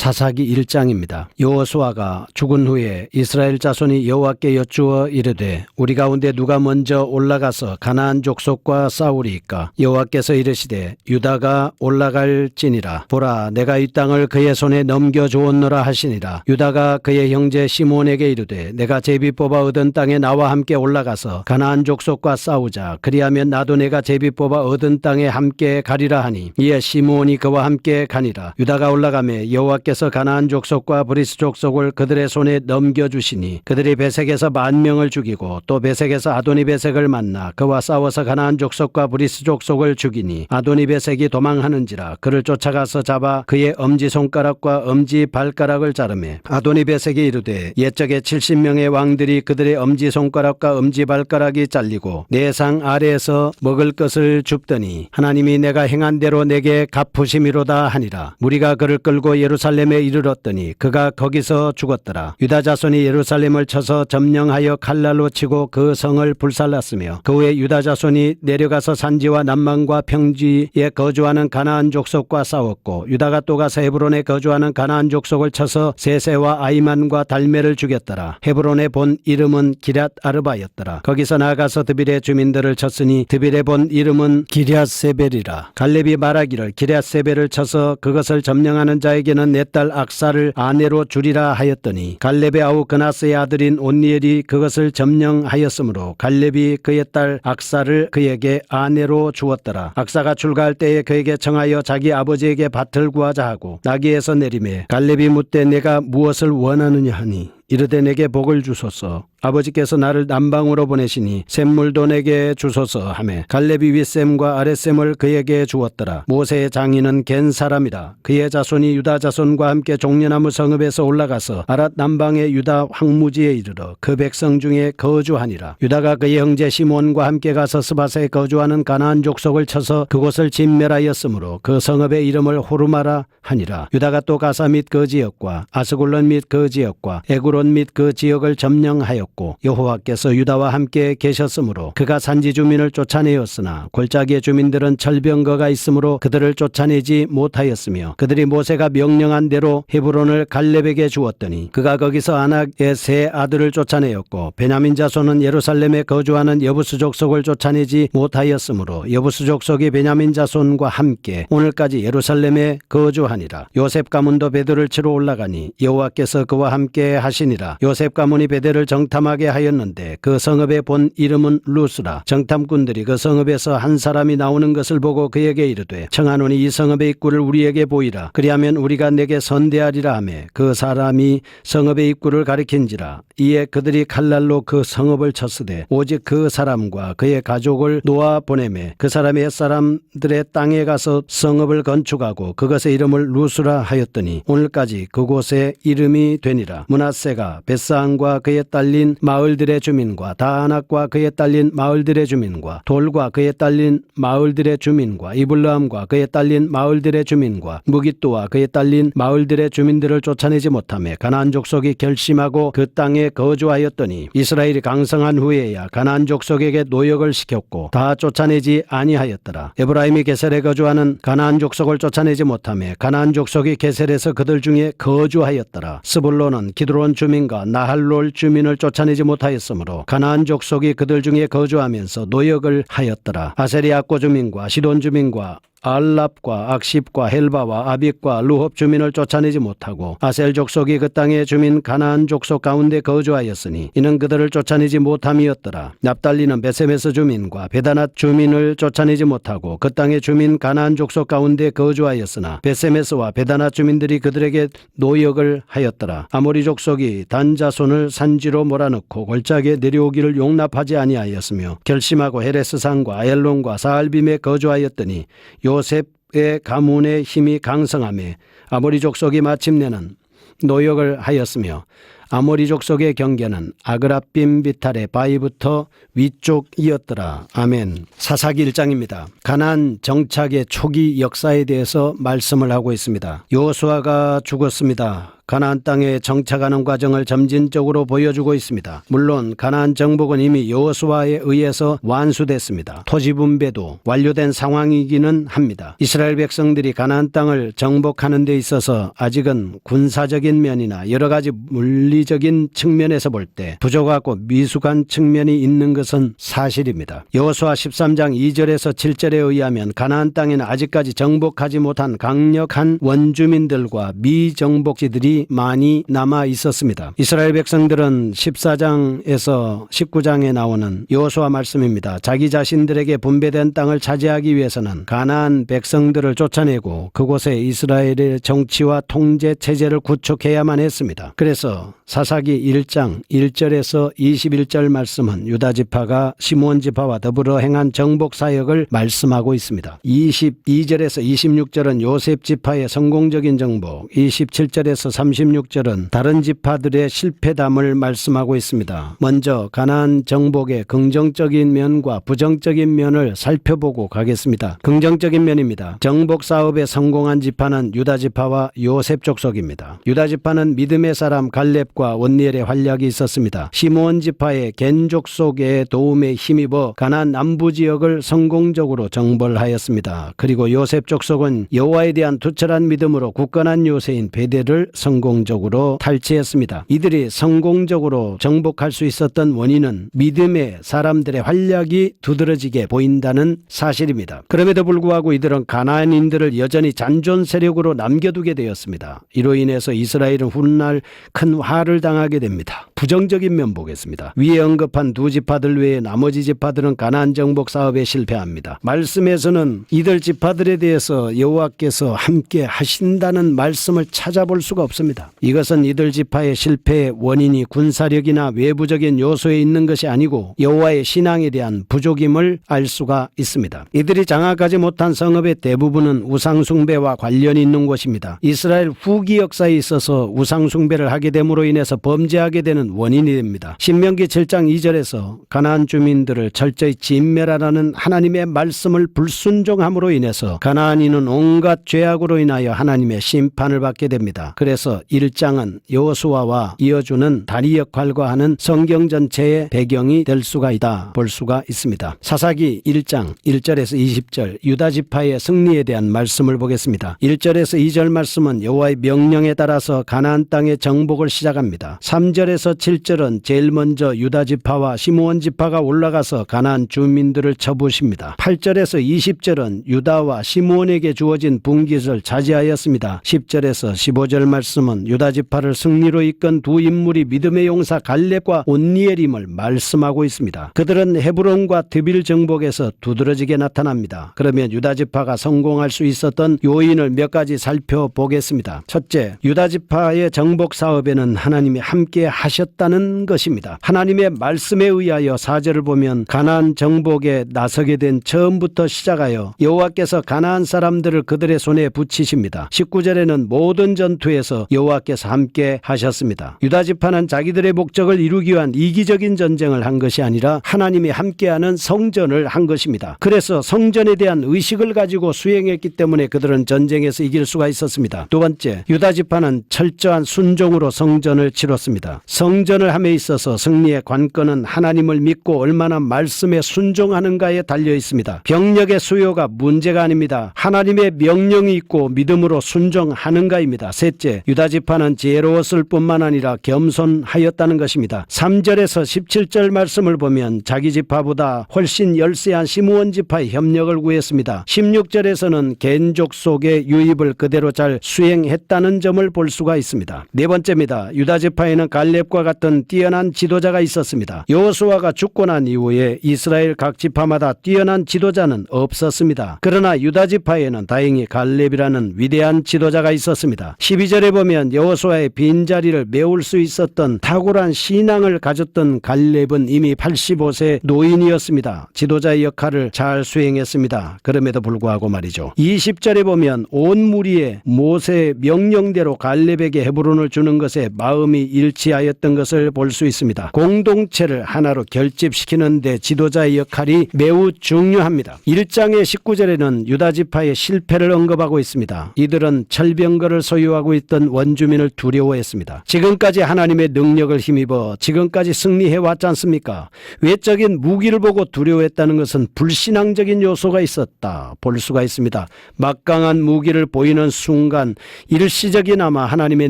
사사기 1장입니다. 여호수아가 죽은 후에 이스라엘 자손이 여호와께 여쭈어 이르되 우리 가운데 누가 먼저 올라가서 가나안 족속과 싸우리이까? 여호와께서 이르시되 유다가 올라갈지니라. 보라, 내가 이 땅을 그의 손에 넘겨주었노라 하시니라. 유다가 그의 형제 시몬에게 이르되 내가 제비 뽑아 얻은 땅에 나와 함께 올라가서 가나안 족속과 싸우자. 그리하면 나도 내가 제비 뽑아 얻은 땅에 함께 가리라 하니 이에 시몬이 그와 함께 가니라. 유다가 올라가매 여호와께서 가나안 족속과 브리스 족속을 그들의 손에 넘겨주시니 그들이 베색에서 10,000명을 죽이고 또 베색에서 아도니 베색을 만나 그와 싸워서 가나안 족속과 브리스 족속을 죽이니 아도니 베색이 도망하는지라. 그를 쫓아가서 잡아 그의 엄지손가락과 엄지발가락을 자르매 아도니 베색이 이르되 옛적에 70명의 왕들이 그들의 엄지손가락과 엄지발가락이 잘리고 내 상 아래에서 먹을 것을 줍더니 하나님이 내가 행한 대로 내게 갚으심이로다 하니라. 무리가 그를 끌고 예루살렘에 이르렀더니 그가 거기서 죽었더라. 유다 자손이 예루살렘을 쳐서 점령하여 칼날로 치고 그 성을 불살랐으며 그 후에 유다 자손이 내려가서 산지와 남방과 평지에 거주하는 가나안 족속과 싸웠고 유다가 또 가서 헤브론에 거주하는 가나안 족속을 쳐서 세세와 아이만과 달메를 죽였더라. 헤브론의 본 이름은 기럇 아르바였더라. 거기서 나아가서 드빌의 주민들을 쳤으니 드빌의 본 이름은 기럇세벨이라. 갈렙이 말하기를 기럇세벨을 쳐서 그것을 점령하는 자에게는 내 딸 악사를 아내로 주리라 하였더니 갈렙의 아우 그나스의 아들인 온니엘이 그것을 점령하였으므로 갈렙이 그의 딸 악사를 그에게 아내로 주었더라. 악사가 출가할 때에 그에게 청하여 자기 아버지에게 밭을 구하자 하고 나귀에서 내리매 갈렙이 묻되 내가 무엇을 원하느냐 하니 이르되 내게 복을 주소서. 아버지께서 나를 남방으로 보내시니 샘물도 내게 주소서 하매 갈렙이 윗샘과 아랫샘을 그에게 주었더라. 모세의 장인은 겐 사람이라. 그의 자손이 유다 자손과 함께 종려나무 성읍에서 올라가서 아랏 남방의 유다 황무지에 이르러 그 백성 중에 거주하니라. 유다가 그의 형제 시몬과 함께 가서 스바사에 거주하는 가나안 족속을 쳐서 그곳을 진멸하였으므로 그 성읍의 이름을 호르마라 하니라. 유다가 또 가사 및 그 지역과 아스굴론 및 그 지역과 에구론 및 그 지역을 점령하였고 여호와께서 유다와 함께 계셨으므로 그가 산지 주민을 쫓아내었으나 골짜기의 주민들은 철병거가 있으므로 그들을 쫓아내지 못하였으며 그들이 모세가 명령한 대로 헤브론을 갈렙에게 주었더니 그가 거기서 아낙의 세 아들을 쫓아내었고 베냐민 자손은 예루살렘에 거주하는 여부스 족속을 쫓아내지 못하였으므로 여부스 족속이 베냐민 자손과 함께 오늘까지 예루살렘에 거주하니라. 요셉 가문도 베드를 치러 올라가니 여호와께서 그와 함께 하시니라. 요셉 가문이 베델을 정탐하게 하였는데 그 성읍의 본 이름은 루스라. 정탐꾼들이 그 성읍에서 한 사람이 나오는 것을 보고 그에게 이르되 청하노니 이 성읍의 입구를 우리에게 보이라. 그리하면 우리가 내게 선대하리라 하매 그 사람이 성읍의 입구를 가리킨지라. 이에 그들이 칼날로 그 성읍을 쳤으되 오직 그 사람과 그의 가족을 놓아 보내매 그 사람이 햇사람들의 땅에 가서 성읍을 건축하고 그것의 이름을 루스라 하였더니 오늘까지 그곳의 이름이 되니라. 므낫세가 벳사안과 그에 딸린 마을들의 주민과 다아낙과 그에 딸린 마을들의 주민과 돌과 그에 딸린 마을들의 주민과 이블라함과 그에 딸린 마을들의 주민과 무깃도와 그에 딸린 마을들의 주민들을 쫓아내지 못하며 가나안 족속이 결심하고 그 땅에 거주하였더니 이스라엘이 강성한 후에야 가나안 족속에게 노역을 시켰고 다 쫓아내지 아니하였더라. 에브라임이 게셀에 거주하는 가나안 족속을 쫓아내지 못하며 가나안 족속이 게셀에서 그들 중에 거주하였더라. 스불론은 기드론 주민과 나할롤 주민을 쫓아내지 못하였으므로 가나안 족속이 그들 중에 거주하면서 노역을 하였더라. 아셀이 악고 주민과 시돈 주민과 알랍과 악십과 헬바와 아빅과 루홉 주민을 쫓아내지 못하고 아셀 족속이 그 땅의 주민 가나안 족속 가운데 거주하였으니 이는 그들을 쫓아내지 못함이었더라. 납달리는 베세메스 주민과 베다낫 주민을 쫓아내지 못하고 그 땅의 주민 가나안 족속 가운데 거주하였으나 베세메스와 베다낫 주민들이 그들에게 노역을 하였더라. 아모리 족속이 단 자손을 산지로 몰아넣고 골짜기에 내려오기를 용납하지 아니하였으며 결심하고 헤레스산과 아엘론과 사알빔에 거주하였더니 요셉의 가문의 힘이 강성하며 아모리 족속이 마침내는 노역을 하였으며 아모리 족속의 경계는 아그라빔 비탈의 바위부터 위쪽이었더라. 아멘. 사사기 1장입니다. 가나안 정착의 초기 역사에 대해서 말씀을 하고 있습니다. 여호수아가 죽었습니다. 가나안 땅에 정착하는 과정을 점진적으로 보여주고 있습니다. 물론 가나안 정복은 이미 여호수아에 의해서 완수됐습니다. 토지 분배도 완료된 상황이기는 합니다. 이스라엘 백성들이 가나안 땅을 정복하는 데 있어서 아직은 군사적인 면이나 여러 가지 물리적인 측면에서 볼 때 부족하고 미숙한 측면이 있는 것은 사실입니다. 여호수아 13장 2절에서 7절에 의하면 가나안 땅에는 아직까지 정복하지 못한 강력한 원주민들과 미정복지들이 많이 남아 있었습니다. 이스라엘 백성들은 14장에서 19장에 나오는 여호수아 말씀입니다. 자기 자신들에게 분배된 땅을 차지하기 위해서는 가나안 백성들을 쫓아내고 그곳에 이스라엘의 정치와 통제 체제를 구축해야만 했습니다. 그래서 사사기 1장 1절에서 21절 말씀은 유다 지파가 시므온 지파와 더불어 행한 정복 사역을 말씀하고 있습니다. 22절에서 26절은 요셉 지파의 성공적인 정복, 27절에서 36절은 다른 지파들의 실패담을 말씀하고 있습니다. 먼저 가나안 정복의 긍정적인 면과 부정적인 면을 살펴보고 가겠습니다. 긍정적인 면입니다. 정복 사업에 성공한 지파는 유다 지파와 요셉 족속입니다. 유다 지파는 믿음의 사람 갈렙과 온니엘의 활약이 있었습니다. 시므온 지파의 겐 족속의 도움에 힘입어 가나안 남부 지역을 성공적으로 정벌하였습니다. 그리고 요셉 족속은 여호와에 대한 투철한 믿음으로 굳건한 요새인 베델을 성공적으로 탈취했습니다. 이들이 성공적으로 정복할 수 있었던 원인은 믿음의 사람들의 활약이 두드러지게 보인다는 사실입니다. 그럼에도 불구하고 이들은 가나안인들을 여전히 잔존 세력으로 남겨두게 되었습니다. 이로 인해서 이스라엘은 훗날 큰 화를 당하게 됩니다. 부정적인 면 보겠습니다. 위에 언급한 두 지파들 외에 나머지 지파들은 가나안 정복 사업에 실패합니다. 말씀에서는 이들 지파들에 대해서 여호와께서 함께 하신다는 말씀을 찾아볼 수가 없습니다. 이것은 이들 지파의 실패의 원인이 군사력이나 외부적인 요소에 있는 것이 아니고 여호와의 신앙에 대한 부족임을 알 수가 있습니다. 이들이 장악하지 못한 성읍의 대부분은 우상숭배와 관련이 있는 곳입니다. 이스라엘 후기 역사에 있어서 우상숭배를 하게 됨으로 인해서 범죄하게 되는 원인이 됩니다. 신명기 7장 2절에서 가나안 주민들을 철저히 진멸하라는 하나님의 말씀을 불순종함으로 인해서 가나안인은 온갖 죄악으로 인하여 하나님의 심판을 받게 됩니다. 그래서 1장은 여호수아와 이어주는 다리 역할과 하는 성경 전체의 배경이 될 수가 있다 볼 수가 있습니다. 사사기 1장 1절에서 20절 유다 지파의 승리에 대한 말씀을 보겠습니다. 1절에서 2절 말씀은 여호와의 명령에 따라서 가나안 땅의 정복을 시작합니다. 3절에서 7절은 제일 먼저 유다 지파와 시므온 지파가 올라가서 가나안 주민들을 쳐부십니다. 8절에서 20절은 유다와 시므온에게 주어진 분깃을 차지하였습니다. 10절에서 15절 말씀은 유다 지파를 승리로 이끈 두 인물이 믿음의 용사 갈렙과 온니엘임을 말씀하고 있습니다. 그들은 헤브론과 드빌 정복에서 두드러지게 나타납니다. 그러면 유다 지파가 성공할 수 있었던 요인을 몇 가지 살펴보겠습니다. 첫째, 유다 지파의 정복 사업에는 하나님이 함께 하셨다는 것입니다. 하나님의 말씀에 의하여 4절을 보면 가나안 정복에 나서게 된 처음부터 시작하여 여호와께서 가나안 사람들을 그들의 손에 붙이십니다. 19절에는 모든 전투에서 여호와께서 함께 하셨습니다. 유다 지파는 자기들의 목적을 이루기 위한 이기적인 전쟁을 한 것이 아니라 하나님이 함께하는 성전을 한 것입니다. 그래서 성전에 대한 의식을 가지고 수행했기 때문에 그들은 전쟁에서 이길 수가 있었습니다. 두 번째, 유다 지파는 철저한 순종으로 성전을 치렀습니다. 성전을 함에 있어서 승리의 관건은 하나님을 믿고 얼마나 말씀에 순종하는가에 달려 있습니다. 병력의 수요가 문제가 아닙니다. 하나님의 명령이 있고 믿음으로 순종하는가입니다. 셋째, 유다 지파는 지혜로웠을 뿐만 아니라 겸손하였다는 것입니다. 3절에서 17절 말씀을 보면 자기 지파보다 훨씬 열세한 시므온 지파의 협력을 구했습니다. 16절에서는 겐족 속의 유입을 그대로 잘 수행했다는 점을 볼 수가 있습니다. 네 번째입니다. 유다 지파에는 갈렙과 같은 뛰어난 지도자가 있었습니다. 여호수아가 죽고 난 이후에 이스라엘 각 지파마다 뛰어난 지도자는 없었습니다. 그러나 유다 지파에는 다행히 갈렙이라는 위대한 지도자가 있었습니다. 12절에 보면 여호수아의 빈자리를 메울 수 있었던 탁월한 신앙을 가졌던 갈렙은 이미 85세 노인이었습니다. 지도자의 역할을 잘 수행했습니다. 그럼에도 불구하고 말이죠. 20절에 보면 온 무리의 모세의 명령대로 갈렙에게 헤브론을 주는 것에 마음이 일치하였던 것을 볼 수 있습니다. 공동체를 하나로 결집시키는 데 지도자의 역할이 매우 중요합니다. 1장의 19절에는 유다 지파의 실패를 언급하고 있습니다. 이들은 철병거를 소유하고 있던 원주민을 두려워했습니다. 지금까지 하나님의 능력을 힘입어 지금까지 승리해 왔지 않습니까? 외적인 무기를 보고 두려워했다는 것은 불신앙적인 요소가 있었다 볼 수가 있습니다. 막강한 무기를 보이는 순간 일시적이나마 하나님의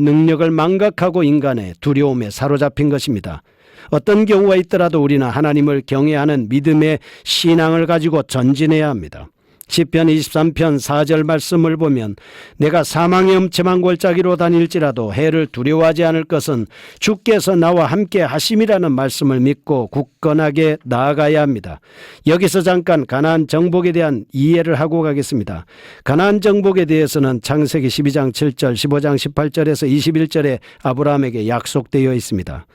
능력을 망각하고 인간의 두려움에 사로잡힌 것입니다. 어떤 경우가 있더라도 우리는 하나님을 경외하는 믿음의 신앙을 가지고 전진해야 합니다. 시편 23편 4절 말씀을 보면 내가 사망의 엄침한 골짜기로 다닐지라도 해를 두려워하지 않을 것은 주께서 나와 함께 하심이라는 말씀을 믿고 굳건하게 나아가야 합니다. 여기서 잠깐 가나안 정복에 대한 이해를 하고 가겠습니다. 가나안 정복에 대해서는 창세기 12장 7절 15장 18절에서 21절에 아브라함에게 약속되어 있습니다.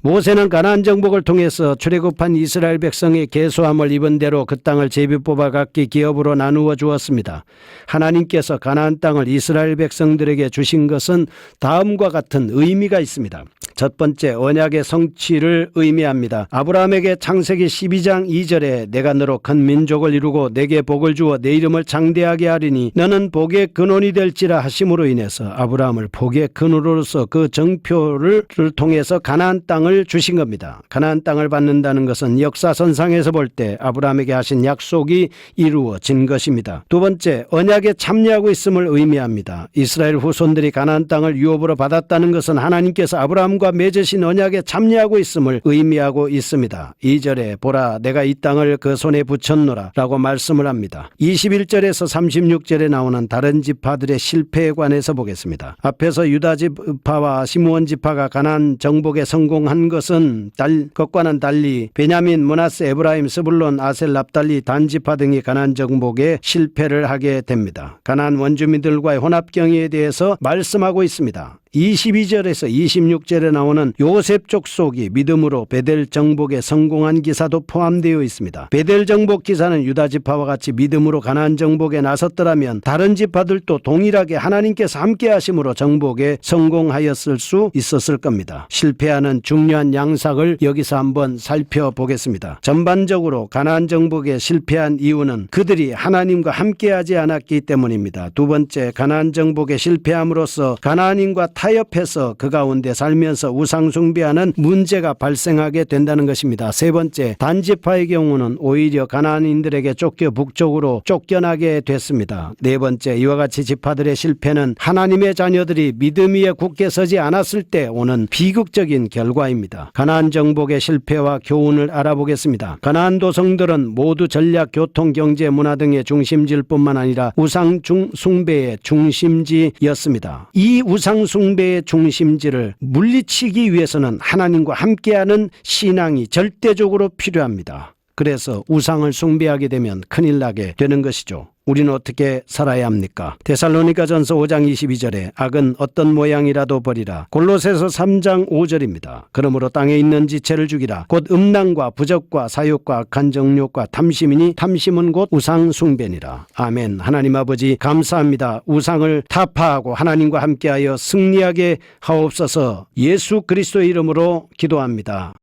모세는 가나안 정복을 통해서 출애굽한 이스라엘 백성의 계수함을 입은 대로 그 땅을 제비 뽑아 각기 기업으로 나누어 주었습니다. 하나님께서 가나안 땅을 이스라엘 백성들에게 주신 것은 다음과 같은 의미가 있습니다. 첫 번째, 언약의 성취를 의미합니다. 아브라함에게 창세기 12장 2절에 내가 너로 큰 민족을 이루고 내게 복을 주어 내 이름을 장대하게 하리니 너는 복의 근원이 될지라 하심으로 인해서 아브라함을 복의 근원으로서 그 정표를 통해서 가나안 땅을 주신 겁니다. 가나안 땅을 받는다는 것은 역사선상에서 볼 때 아브라함에게 하신 약속이 이루어진 것입니다. 두 번째, 언약에 참여하고 있음을 의미합니다. 이스라엘 후손들이 가나안 땅을 유업으로 받았다는 것은 하나님께서 아브라함과 맺으신 언약에 참여하고 있음을 의미하고 있습니다. 2절에 보라 내가 이 땅을 그 손에 붙였노라 라고 말씀을 합니다. 21절에서 36절에 나오는 다른 지파들의 실패에 관해서 보겠습니다. 앞에서 유다 지파와 시므온 지파가 가나안 정복에 성공한 것은 것과는 달리 베냐민, 므낫세, 에브라임, 스불론, 아셀, 납달리, 단 지파 등이 가나안 정복에 실패를 하게 됩니다. 가나안 원주민들과의 혼합 경위에 대해서 말씀하고 있습니다. 22절에서 26절에 나오는 요셉 족속이 믿음으로 베델 정복에 성공한 기사도 포함되어 있습니다. 베델 정복 기사는 유다 지파와 같이 믿음으로 가나안 정복에 나섰더라면 다른 지파들도 동일하게 하나님께서 함께 하심으로 정복에 성공하였을 수 있었을 겁니다. 실패하는 중요한 양상을 여기서 한번 살펴보겠습니다. 전반적으로 가나안 정복에 실패한 이유는 그들이 하나님과 함께하지 않았기 때문입니다. 두 번째, 가나안 정복에 실패함으로써 가나안인과 타협해서 그 가운데 살면서 우상 숭배하는 문제가 발생하게 된다는 것입니다. 세 번째, 단지파의 경우는 오히려 가나안인들에게 쫓겨 북쪽으로 쫓겨나게 됐습니다. 네 번째, 이와 같이 지파들의 실패는 하나님의 자녀들이 믿음 위에 굳게 서지 않았을 때 오는 비극적인 결과입니다. 가나안 정복의 실패와 교훈을 알아보겠습니다. 가나안 도성들은 모두 전략, 교통, 경제, 문화 등의 중심지일 뿐만 아니라 우상 숭배의 중심지였습니다. 이 우상 숭배의 중심지를 물리치기 위해서는 하나님과 함께하는 신앙이 절대적으로 필요합니다. 그래서 우상을 숭배하게 되면 큰일 나게 되는 것이죠. 우리는 어떻게 살아야 합니까? 데살로니가전서 5장 22절에 악은 어떤 모양이라도 버리라. 골로새서 3장 5절입니다. 그러므로 땅에 있는 지체를 죽이라. 곧 음란과 부적과 사욕과 악한 정욕과 탐심이니 탐심은 곧 우상 숭배니라. 아멘. 하나님 아버지 감사합니다. 우상을 타파하고 하나님과 함께하여 승리하게 하옵소서. 예수 그리스도의 이름으로 기도합니다.